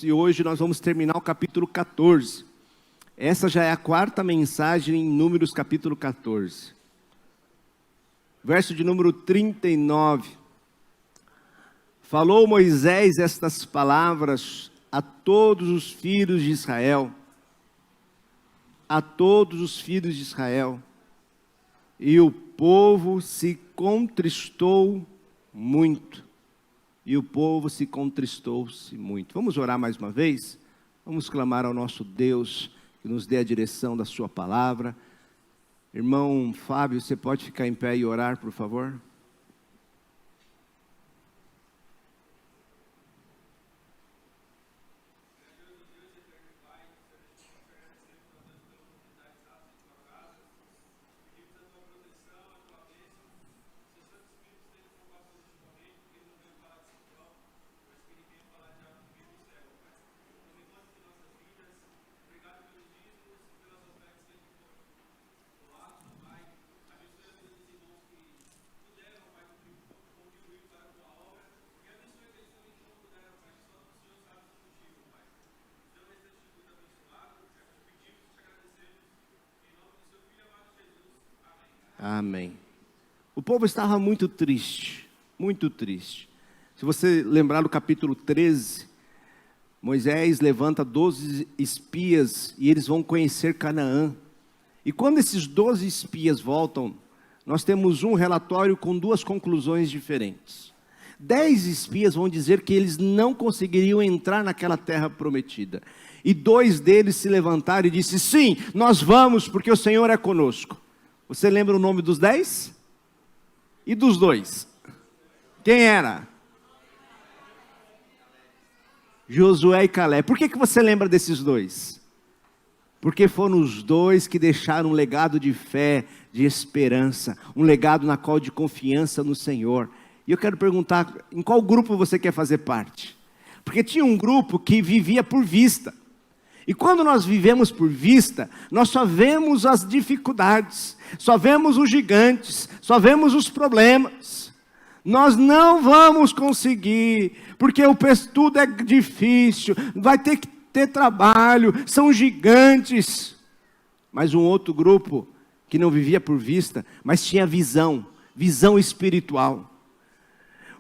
e hoje nós vamos terminar o capítulo 14. Essa já é a quarta mensagem em Números capítulo 14. Verso de número 39. Falou Moisés estas palavras a todos os filhos de Israel. A todos os filhos de Israel. E o povo se contristou muito. E o povo se contristou-se muito. Vamos orar mais uma vez? Vamos clamar ao nosso Deus que nos dê a direção da sua palavra. Irmão Fábio, você pode ficar em pé e orar, por favor? Amém. O povo estava muito triste, muito triste. Se você lembrar do capítulo 13, Moisés levanta 12 espias e eles vão conhecer Canaã. E quando esses 12 espias voltam, nós temos um relatório com duas conclusões diferentes. 10 espias vão dizer que eles não conseguiriam entrar naquela terra prometida. E 2 deles se levantaram e disseram, sim, nós vamos porque o Senhor é conosco. Você lembra o nome dos 10? E dos 2? Quem era? Josué e Caleb. Por que você lembra desses 2? Porque foram os 2 que deixaram um legado de fé, de esperança, um legado na qual de confiança no Senhor. E eu quero perguntar, em qual grupo você quer fazer parte? Porque tinha um grupo que vivia por vista. E quando nós vivemos por vista, nós só vemos as dificuldades, só vemos os gigantes, só vemos os problemas. Nós não vamos conseguir, porque tudo é difícil, vai ter que ter trabalho, são gigantes. Mas um outro grupo que não vivia por vista, mas tinha visão espiritual.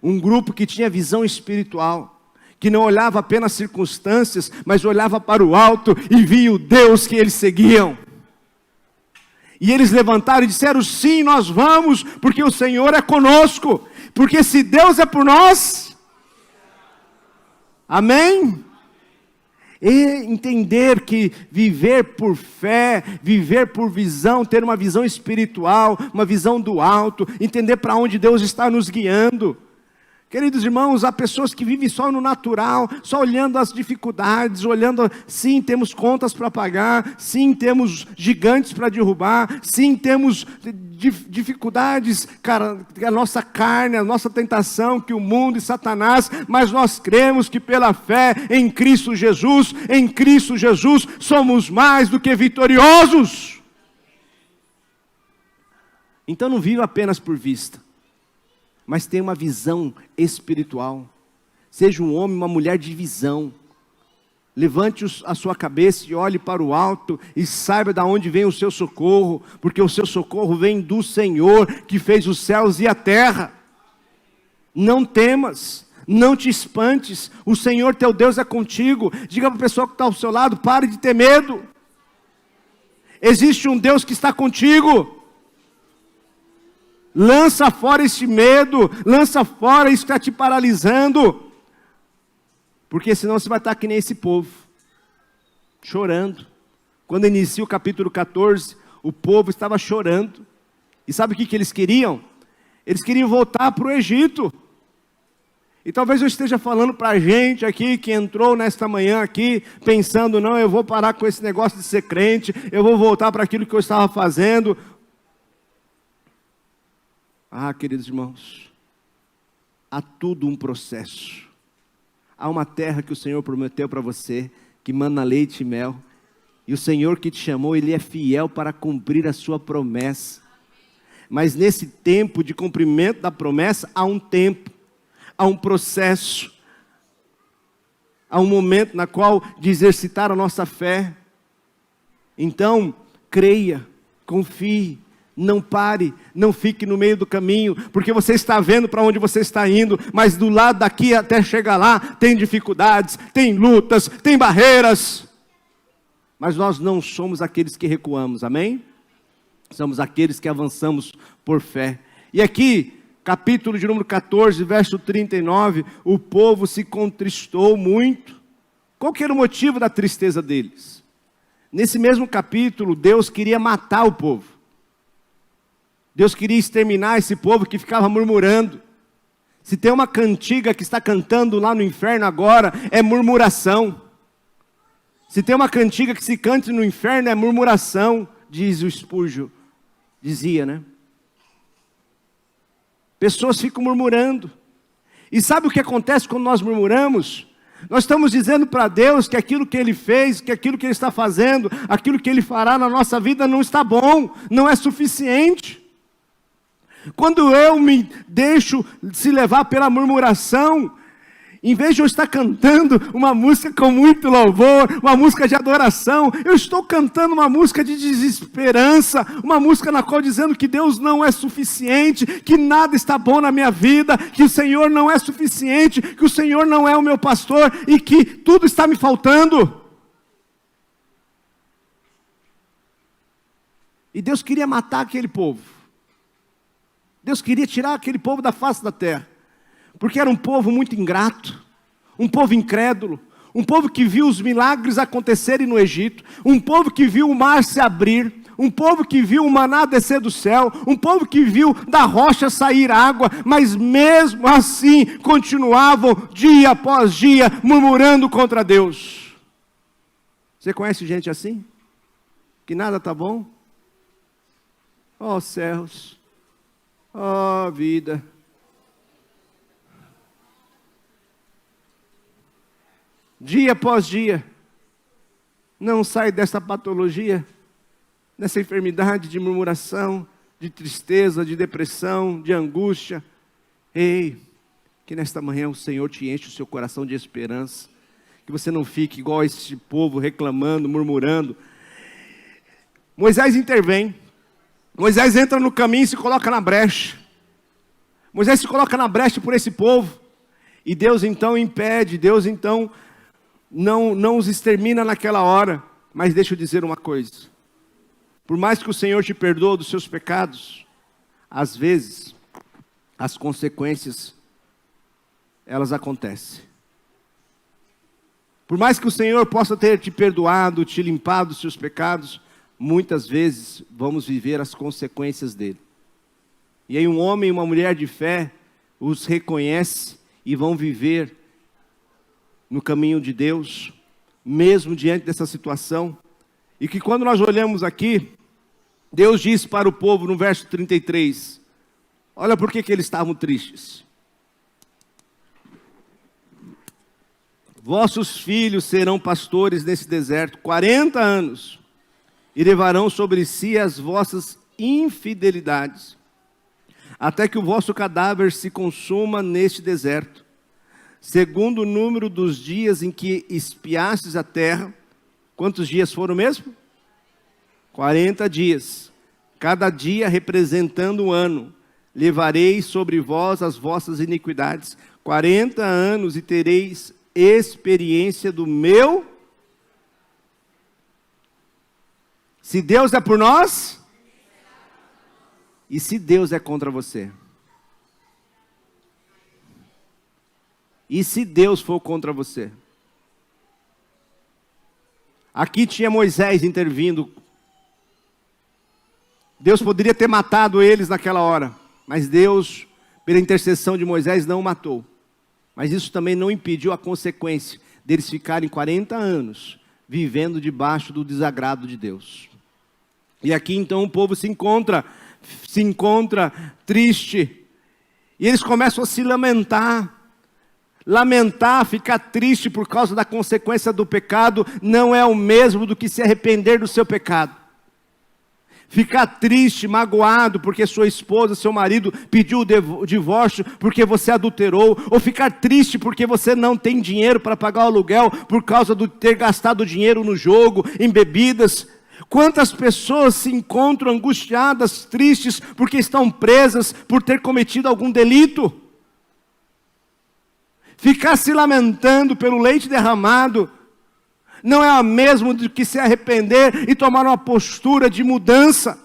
Um grupo que tinha visão espiritual. Que não olhava apenas circunstâncias, mas olhava para o alto e via o Deus que eles seguiam. E eles levantaram e disseram, sim, nós vamos, porque o Senhor é conosco. Porque se Deus é por nós, amém? E entender que viver por fé, viver por visão, ter uma visão espiritual, uma visão do alto, entender para onde Deus está nos guiando. Queridos irmãos, há pessoas que vivem só no natural, só olhando as dificuldades, olhando, sim, temos contas para pagar, sim, temos gigantes para derrubar, sim, temos dificuldades, cara, a nossa carne, a nossa tentação, que o mundo e Satanás, mas nós cremos que pela fé em Cristo Jesus, somos mais do que vitoriosos. Então não viva apenas por vista. Mas tenha uma visão espiritual. Seja um homem, uma mulher de visão. Levante a sua cabeça e olhe para o alto e saiba de onde vem o seu socorro, porque o seu socorro vem do Senhor que fez os céus e a terra. Não temas, não te espantes, o Senhor teu Deus é contigo. Diga para a pessoa que está ao seu lado, pare de ter medo. Existe um Deus que está contigo. Lança fora este medo, lança fora isso que está te paralisando. Porque senão você vai estar que nem esse povo, chorando. Quando inicia o capítulo 14, o povo estava chorando. E sabe o que eles queriam? Eles queriam voltar para o Egito. E talvez eu esteja falando para a gente aqui, que entrou nesta manhã aqui, pensando, não, eu vou parar com esse negócio de ser crente, eu vou voltar para aquilo que eu estava fazendo. Ah, queridos irmãos, há tudo um processo. Há uma terra que o Senhor prometeu para você, que mana leite e mel. E o Senhor que te chamou, Ele é fiel para cumprir a sua promessa. Mas nesse tempo de cumprimento da promessa, há um tempo, há um processo. há um momento na qual de exercitar a nossa fé. Então, creia, confie, não pare, não fique no meio do caminho, porque você está vendo para onde você está indo, mas do lado daqui até chegar lá, tem dificuldades, tem lutas, tem barreiras. Mas nós não somos aqueles que recuamos, amém? Somos aqueles que avançamos por fé. E aqui, capítulo de número 14, verso 39, o povo se contristou muito. Qual que era o motivo da tristeza deles? Nesse mesmo capítulo, Deus queria matar o povo. Deus queria exterminar esse povo que ficava murmurando. Se tem uma cantiga que está cantando lá no inferno agora, é murmuração. Se tem uma cantiga que se cante no inferno, é murmuração, diz o Spurgeon. Dizia, né? Pessoas ficam murmurando. E sabe o que acontece quando nós murmuramos? Nós estamos dizendo para Deus que aquilo que Ele fez, que aquilo que Ele está fazendo, aquilo que Ele fará na nossa vida não está bom, não é suficiente. Quando eu me deixo se levar pela murmuração, em vez de eu estar cantando uma música com muito louvor, uma música de adoração, eu estou cantando uma música de desesperança, uma música na qual dizendo que Deus não é suficiente, que nada está bom na minha vida, que o Senhor não é suficiente, que o Senhor não é o meu pastor e que tudo está me faltando. E Deus queria matar aquele povo. Deus queria tirar aquele povo da face da terra. Porque era um povo muito ingrato, um povo incrédulo, um povo que viu os milagres acontecerem no Egito, um povo que viu o mar se abrir, um povo que viu o maná descer do céu, um povo que viu da rocha sair água, mas mesmo assim continuavam dia após dia murmurando contra Deus. Você conhece gente assim? Que nada está bom? Oh céus, oh vida. Dia após dia, não sai dessa patologia, dessa enfermidade de murmuração, de tristeza, de depressão, de angústia. Ei, que nesta manhã o Senhor te enche o seu coração de esperança, que você não fique igual a esse povo reclamando, murmurando. Moisés intervém, Moisés entra no caminho e se coloca na brecha. Moisés se coloca na brecha por esse povo, e Deus então impede, Deus então não os extermina naquela hora. Mas deixa eu dizer uma coisa, por mais que o Senhor te perdoe dos seus pecados, às vezes, as consequências, elas acontecem. Por mais que o Senhor possa ter te perdoado, te limpado dos seus pecados, muitas vezes vamos viver as consequências dele. E aí um homem e uma mulher de fé os reconhece e vão viver no caminho de Deus, mesmo diante dessa situação. E que quando nós olhamos aqui, Deus diz para o povo no verso 33, olha por que eles estavam tristes. Vossos filhos serão pastores nesse deserto 40 anos, e levarão sobre si as vossas infidelidades, até que o vosso cadáver se consuma neste deserto. Segundo o número dos dias em que espiastes a terra, quantos dias foram mesmo? 40 dias, cada dia representando um ano. Levareis sobre vós as vossas iniquidades, 40 anos, e tereis experiência do meu. Se Deus é por nós, e se Deus é contra você? E se Deus for contra você? Aqui tinha Moisés intervindo. Deus poderia ter matado eles naquela hora, mas Deus, pela intercessão de Moisés, não o matou. Mas isso também não impediu a consequência deles ficarem 40 anos vivendo debaixo do desagrado de Deus. E aqui então o povo se encontra triste, e eles começam a se lamentar. Lamentar, ficar triste por causa da consequência do pecado, não é o mesmo do que se arrepender do seu pecado. Ficar triste, magoado, porque sua esposa, seu marido pediu o divórcio porque você adulterou. Ou ficar triste porque você não tem dinheiro para pagar o aluguel por causa de ter gastado dinheiro no jogo, em bebidas. Quantas pessoas se encontram angustiadas, tristes, porque estão presas por ter cometido algum delito? Ficar se lamentando pelo leite derramado não é o mesmo do que se arrepender e tomar uma postura de mudança.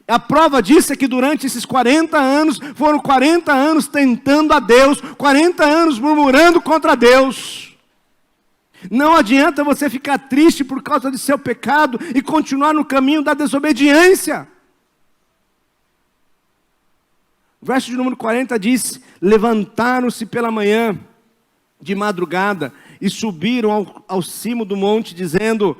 A prova disso é que durante esses 40 anos, foram 40 anos tentando a Deus, 40 anos murmurando contra Deus. Não adianta você ficar triste por causa de seu pecado e continuar no caminho da desobediência. O verso de número 40 diz: levantaram-se pela manhã, de madrugada, e subiram ao cimo do monte, dizendo: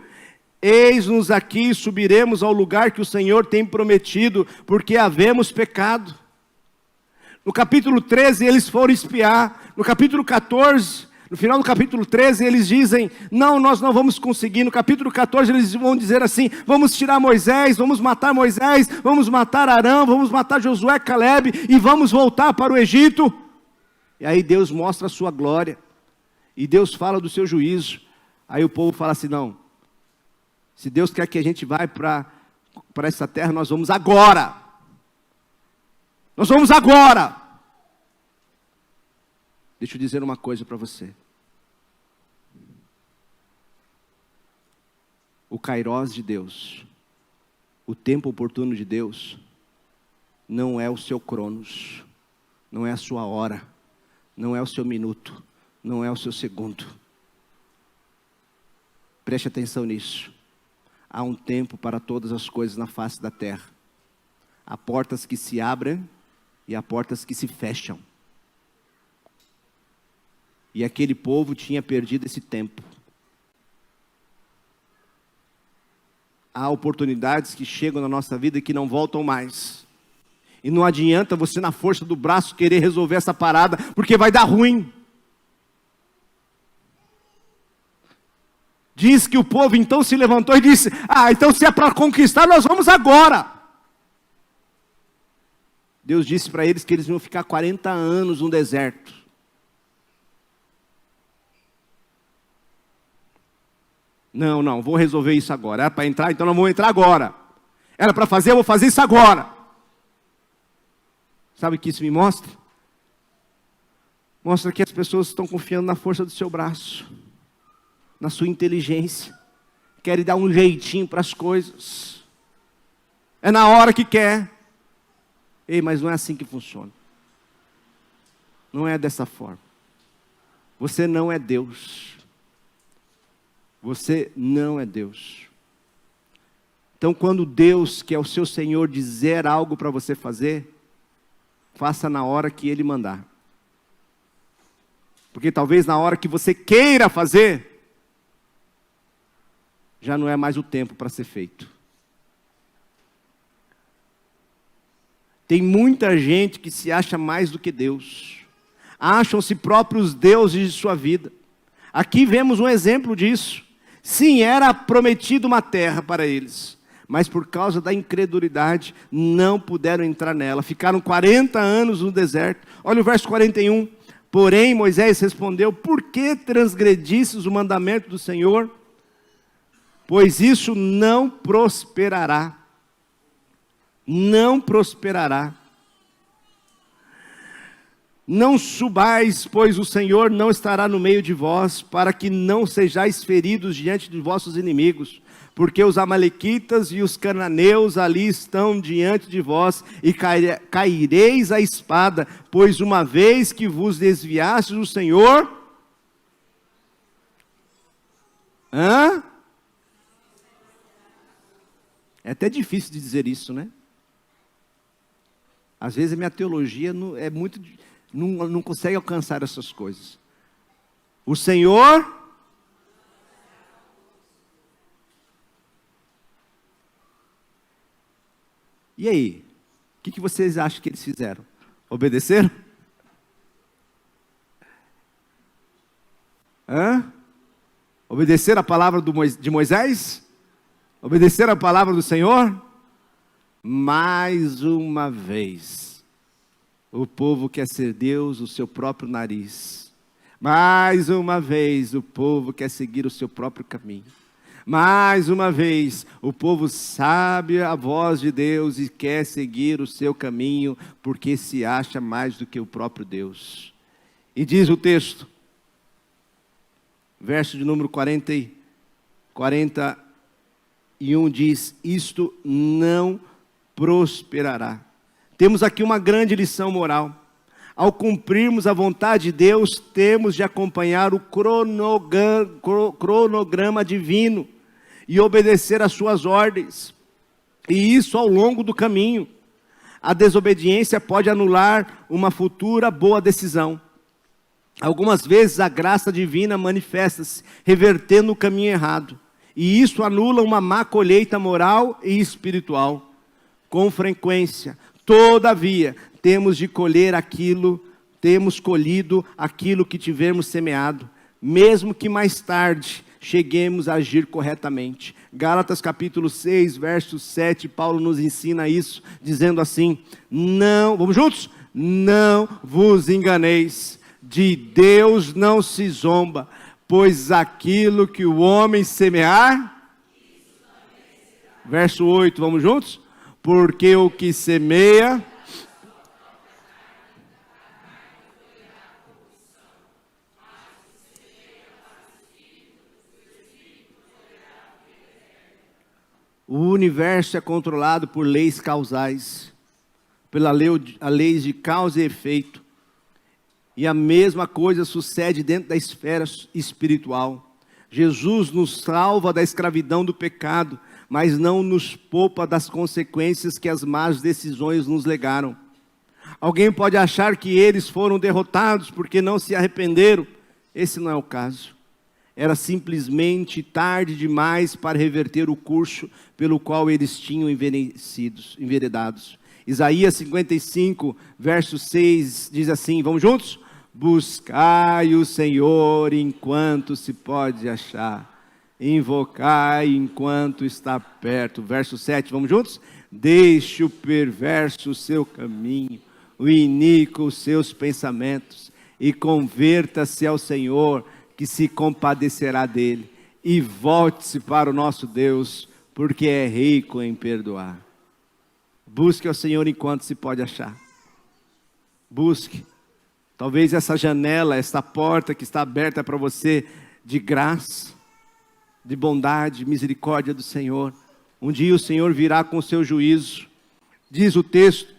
eis-nos aqui, subiremos ao lugar que o Senhor tem prometido, porque havemos pecado. No capítulo 13 eles foram espiar. No capítulo 14, no final do capítulo 13 eles dizem: não, nós não vamos conseguir. No capítulo 14 eles vão dizer assim: vamos tirar Moisés, vamos matar Arão, vamos matar Josué, Caleb, e vamos voltar para o Egito. E aí Deus mostra a sua glória, e Deus fala do seu juízo. Aí o povo fala assim: não, se Deus quer que a gente vá para essa terra, nós vamos agora. Nós vamos agora. Deixa eu dizer uma coisa para você. O kairós de Deus, o tempo oportuno de Deus, não é o seu cronos, não é a sua hora, não é o seu minuto, não é o seu segundo. Preste atenção nisso. Há um tempo para todas as coisas na face da terra. Há portas que se abrem e há portas que se fecham. E aquele povo tinha perdido esse tempo. Há oportunidades que chegam na nossa vida e que não voltam mais. E não adianta você, na força do braço, querer resolver essa parada, porque vai dar ruim. Diz que o povo então se levantou e disse: então se é para conquistar, nós vamos agora. Deus disse para eles que eles iam ficar 40 anos no deserto. Não, vou resolver isso agora. Era para entrar, então não vou entrar agora. Era para fazer, eu vou fazer isso agora. Sabe o que isso me mostra? Mostra que as pessoas estão confiando na força do seu braço, na sua inteligência, querem dar um jeitinho para as coisas. É na hora que quer. Ei, mas não é assim que funciona. Não é dessa forma. Você não é Deus. Você não é Deus. Então, quando Deus, que é o seu Senhor, dizer algo para você fazer, faça na hora que Ele mandar. Porque talvez na hora que você queira fazer, já não é mais o tempo para ser feito. Tem muita gente que se acha mais do que Deus. Acham-se próprios deuses de sua vida. Aqui vemos um exemplo disso. Sim, era prometido uma terra para eles, mas por causa da incredulidade, não puderam entrar nela. Ficaram 40 anos no deserto. Olha o verso 41. Porém, Moisés respondeu: por que transgredistes o mandamento do Senhor? Pois isso não prosperará. Não prosperará. Não subais, pois o Senhor não estará no meio de vós, para que não sejais feridos diante de vossos inimigos, porque os amalequitas e os cananeus ali estão diante de vós, e caireis a espada, pois uma vez que vos desviastes do Senhor... É até difícil de dizer isso, né? Às vezes a minha teologia não consegue alcançar essas coisas. O Senhor... E aí? O que vocês acham que eles fizeram? Obedeceram? Obedeceram a palavra de Moisés? Obedecer a palavra do Senhor? Mais uma vez, o povo quer ser Deus, o seu próprio nariz. Mais uma vez, o povo quer seguir o seu próprio caminho. Mais uma vez, o povo sabe a voz de Deus e quer seguir o seu caminho, porque se acha mais do que o próprio Deus. E diz o texto, verso de número 41 diz, isto não prosperará. Temos aqui uma grande lição moral. Ao cumprirmos a vontade de Deus, temos de acompanhar o cronograma divino e obedecer às suas ordens. E isso ao longo do caminho. A desobediência pode anular uma futura boa decisão. Algumas vezes a graça divina manifesta-se, revertendo o caminho errado. E isso anula uma má colheita moral e espiritual. Com frequência, todavia, temos colhido aquilo que tivermos semeado, mesmo que mais tarde cheguemos a agir corretamente. Gálatas capítulo 6, verso 7, Paulo nos ensina isso, dizendo assim, vamos juntos? Não vos enganeis, de Deus não se zomba, pois aquilo que o homem semear, verso 8, vamos juntos? Porque o que semeia, o universo é controlado por leis causais, pela lei de causa e efeito. E a mesma coisa sucede dentro da esfera espiritual. Jesus nos salva da escravidão do pecado, mas não nos poupa das consequências que as más decisões nos legaram. Alguém pode achar que eles foram derrotados porque não se arrependeram. Esse não é o caso. Era simplesmente tarde demais para reverter o curso pelo qual eles tinham enveredados. Isaías 55, verso 6, diz assim, vamos juntos? Buscai o Senhor enquanto se pode achar. Invocai enquanto está perto. Verso 7, vamos juntos? Deixe o perverso o seu caminho, o iníquo os seus pensamentos, e converta-se ao Senhor, que se compadecerá dele, e volte-se para o nosso Deus, porque é rico em perdoar. Busque ao Senhor enquanto se pode achar. Busque. Talvez essa janela, essa porta que está aberta para você, de graça, de bondade, misericórdia do Senhor. Um dia o Senhor virá com o seu juízo. Diz o texto,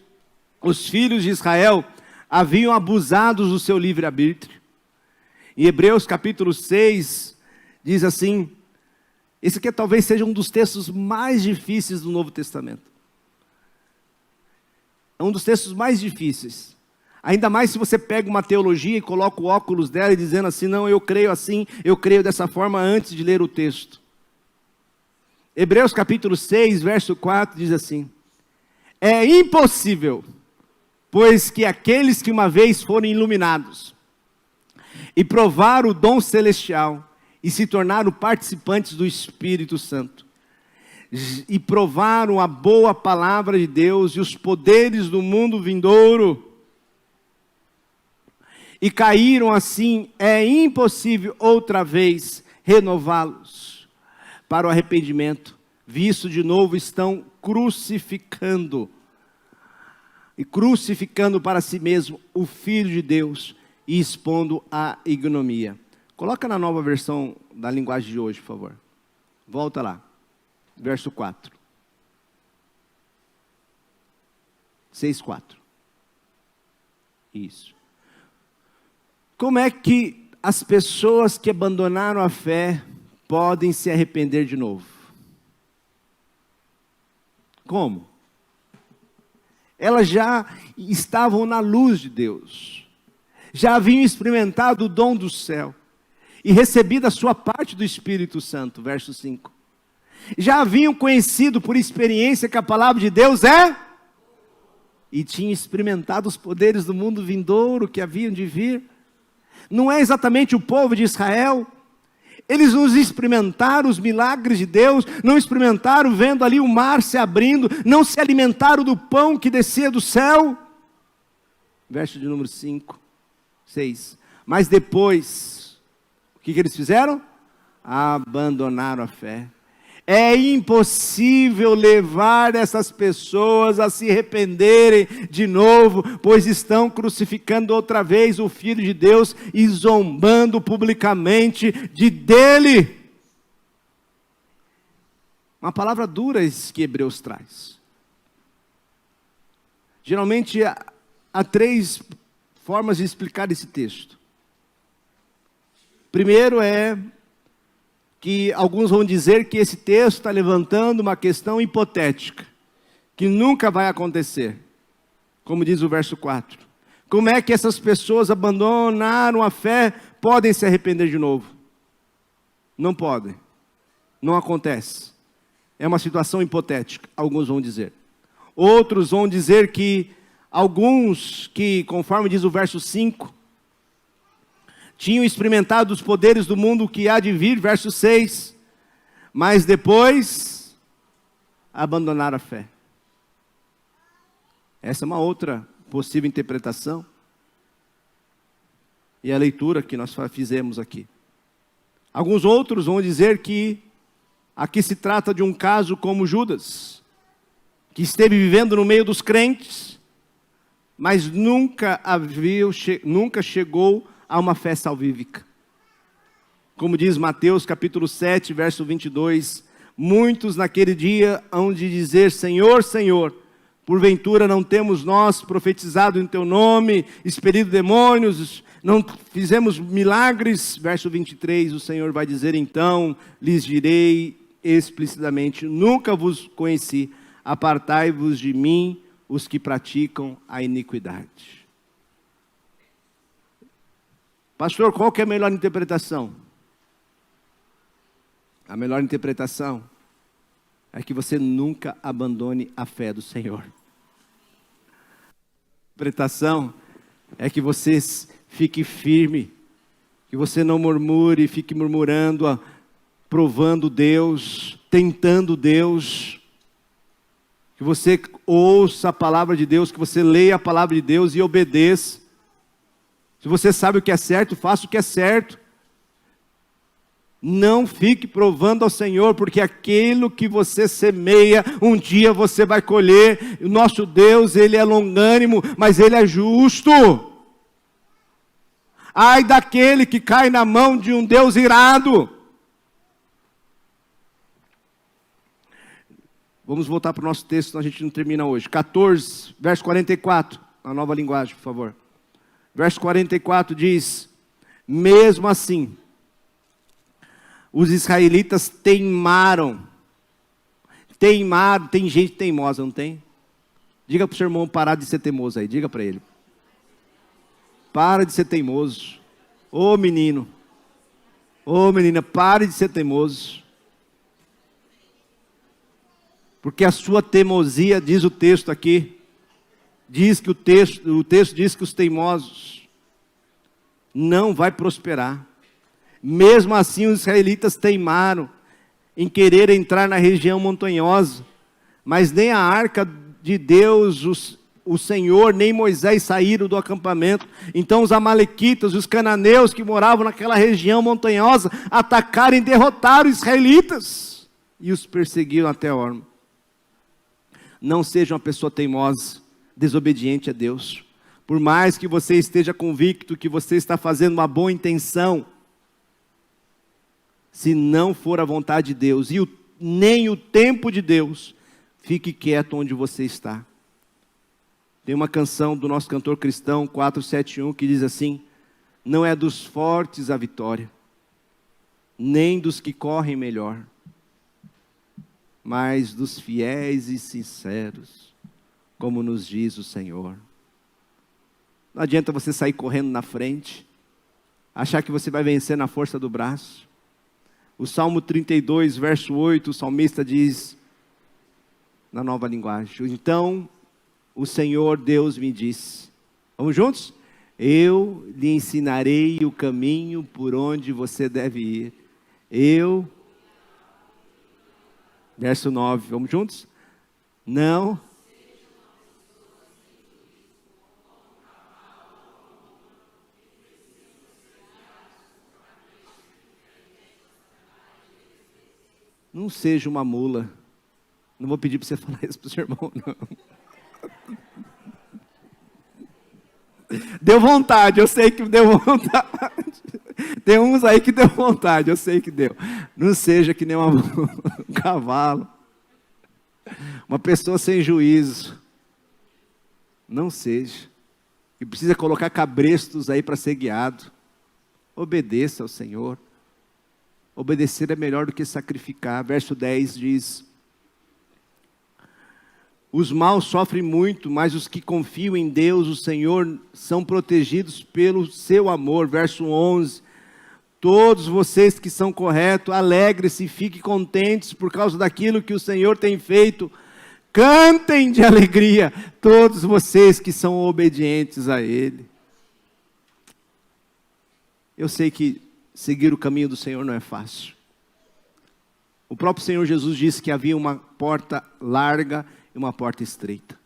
os filhos de Israel haviam abusado do seu livre-arbítrio. Em Hebreus capítulo 6, diz assim, esse aqui talvez seja um dos textos mais difíceis do Novo Testamento. É um dos textos mais difíceis. Ainda mais se você pega uma teologia e coloca o óculos dela e dizendo assim, não, eu creio assim, eu creio dessa forma antes de ler o texto. Hebreus capítulo 6, verso 4 diz assim, é impossível, pois que aqueles que uma vez foram iluminados e provaram o dom celestial e se tornaram participantes do Espírito Santo e provaram a boa palavra de Deus e os poderes do mundo vindouro, e caíram assim, é impossível outra vez renová-los para o arrependimento, visto de novo estão crucificando para si mesmo o Filho de Deus e expondo a ignomia. Coloca na nova versão da linguagem de hoje, por favor. Volta lá, verso 4. 6:4. Isso. Como é que as pessoas que abandonaram a fé podem se arrepender de novo? Como? Elas já estavam na luz de Deus, já haviam experimentado o dom do céu e recebido a sua parte do Espírito Santo, verso 5. Já haviam conhecido por experiência que a palavra de Deus é, e tinham experimentado os poderes do mundo vindouro que haviam de vir. Não é exatamente o povo de Israel, Eles não experimentaram os milagres de Deus, não experimentaram vendo ali o mar se abrindo, não se alimentaram do pão que descia do céu. Verso de número 5, 6. Mas depois, o que eles fizeram? Abandonaram a fé. É impossível levar essas pessoas a se arrependerem de novo, pois estão crucificando outra vez o Filho de Deus e zombando publicamente dele. Uma palavra dura que Hebreus traz. Geralmente há 3 formas de explicar esse texto. Primeiro é que alguns vão dizer que esse texto está levantando uma questão hipotética, que nunca vai acontecer, como diz o verso 4. Como é que essas pessoas abandonaram a fé, podem se arrepender de novo? Não podem, não acontece, é uma situação hipotética, alguns vão dizer. Outros vão dizer que alguns que, conforme diz o verso 5, tinham experimentado os poderes do mundo que há de vir, verso 6, mas depois abandonaram a fé. Essa é uma outra possível interpretação, e a leitura que nós fizemos aqui. Alguns outros vão dizer que aqui se trata de um caso como Judas, que esteve vivendo no meio dos crentes, mas nunca chegou a uma fé salvífica. Como diz Mateus capítulo 7, verso 22, muitos naquele dia hão de dizer, Senhor, Senhor, porventura não temos nós profetizado em teu nome, expelido demônios, não fizemos milagres? Verso 23, o Senhor vai dizer então, lhes direi explicitamente, nunca vos conheci, apartai-vos de mim, os que praticam a iniquidade. Pastor, qual que é a melhor interpretação? A melhor interpretação é que você nunca abandone a fé do Senhor. A interpretação é que você fique firme, que você não murmure, fique murmurando, provando Deus, tentando Deus, que você ouça a palavra de Deus, que você leia a palavra de Deus e obedeça. Se você sabe o que é certo, faça o que é certo. Não fique provando ao Senhor, porque aquilo que você semeia, um dia você vai colher. O nosso Deus, Ele é longânimo, mas Ele é justo. Ai daquele que cai na mão de um Deus irado. Vamos voltar para o nosso texto, senão a gente não termina hoje. 14, verso 44, a nova linguagem, por favor. Verso 44 diz, mesmo assim, os israelitas teimaram, tem gente teimosa, não tem? Diga para o seu irmão parar de ser teimoso aí, diga para ele. Para de ser teimoso. Ô menino, ô menina, pare de ser teimoso. Porque a sua teimosia, diz o texto aqui, o texto diz que os teimosos não vai prosperar. Mesmo assim os israelitas teimaram em querer entrar na região montanhosa, mas nem a arca de Deus, o Senhor, nem Moisés saíram do acampamento. Então os amalequitas, os cananeus que moravam naquela região montanhosa, atacaram e derrotaram os israelitas e os perseguiram até Horma. Não seja uma pessoa teimosa, desobediente a Deus. Por mais que você esteja convicto que você está fazendo uma boa intenção, se não for a vontade de Deus, nem o tempo de Deus, fique quieto onde você está. Tem uma canção do nosso cantor cristão, 471, que diz assim, não é dos fortes a vitória, nem dos que correm melhor, mas dos fiéis e sinceros, como nos diz o Senhor. Não adianta você sair correndo na frente, achar que você vai vencer na força do braço. O Salmo 32, verso 8, o salmista diz, na nova linguagem, então o Senhor Deus me disse, vamos juntos? Eu lhe ensinarei o caminho por onde você deve ir, Eu. Verso 9, vamos juntos? Não. Não seja uma mula. Não vou pedir para você falar isso para o seu irmão, não. Deu vontade, eu sei que deu vontade. Tem uns aí que deu vontade, eu sei que deu. Não seja que nem um cavalo. Uma pessoa sem juízo. Não seja. E precisa colocar cabrestos aí para ser guiado. Obedeça ao Senhor. Obedecer é melhor do que sacrificar. Verso 10 diz: os maus sofrem muito, mas os que confiam em Deus, o Senhor, são protegidos pelo seu amor. Verso 11: todos vocês que são corretos, alegrem-se e fiquem contentes por causa daquilo que o Senhor tem feito. Cantem de alegria, todos vocês que são obedientes a Ele. Eu sei que seguir o caminho do Senhor não é fácil. O próprio Senhor Jesus disse que havia uma porta larga e uma porta estreita.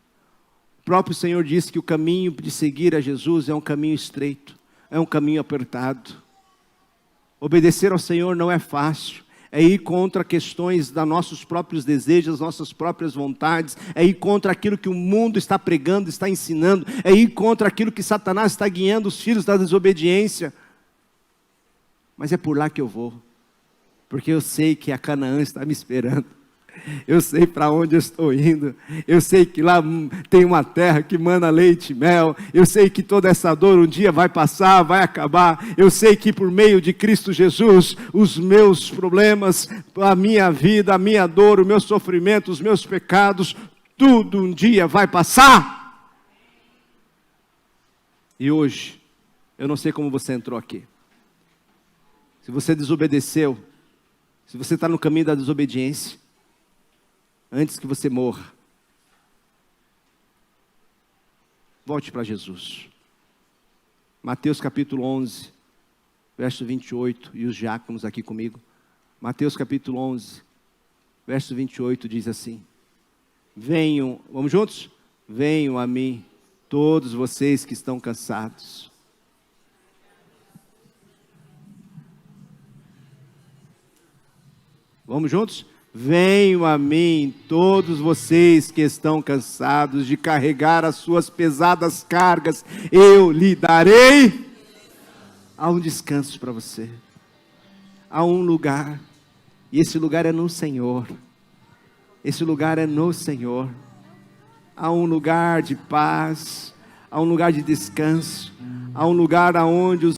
O próprio Senhor disse que o caminho de seguir a Jesus é um caminho estreito, é um caminho apertado. Obedecer ao Senhor não é fácil, é ir contra questões dos nossos próprios desejos, nossas próprias vontades, é ir contra aquilo que o mundo está pregando, está ensinando, é ir contra aquilo que Satanás está guiando os filhos da desobediência. Mas é por lá que eu vou, porque eu sei que a Canaã está me esperando. Eu sei para onde eu estou indo. Eu sei que lá tem uma terra que mana leite e mel. Eu sei que toda essa dor um dia vai passar, vai acabar. Eu sei que por meio de Cristo Jesus, os meus problemas, a minha vida, a minha dor, o meu sofrimento, os meus pecados, tudo um dia vai passar. E hoje, eu não sei como você entrou aqui. Se você desobedeceu, se você está no caminho da desobediência, antes que você morra, volte para Jesus. Mateus capítulo 11, verso 28, e os diáconos aqui comigo. Mateus capítulo 11, verso 28 diz assim: venham, vamos juntos? Venham a mim, todos vocês que estão cansados. Vamos juntos? Venham a mim, todos vocês que estão cansados de carregar as suas pesadas cargas, eu lhe darei. Há um descanso para você, há um lugar, e esse lugar é no Senhor, esse lugar é no Senhor. Há um lugar de paz, há um lugar de descanso, há um lugar onde os